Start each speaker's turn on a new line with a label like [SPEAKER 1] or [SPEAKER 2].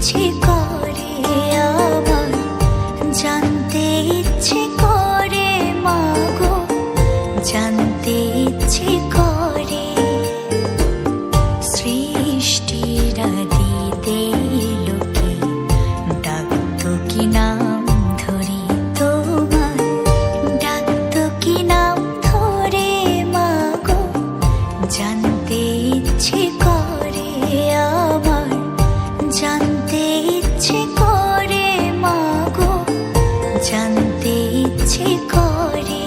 [SPEAKER 1] ইচ্ছে করে আমার, জানতে ইচ্ছে করে মাগো, জানতে ইচ্ছে করে। সৃষ্টির আদিতে লোকে ডাকতো কি নাম ধরে তোমার, ডাকতো কি নাম ধরে মাগো, জানতে ইচ্ছে করে আমার, জানতে ইচ্ছে করে মাগো, জানতে ইচ্ছে করে।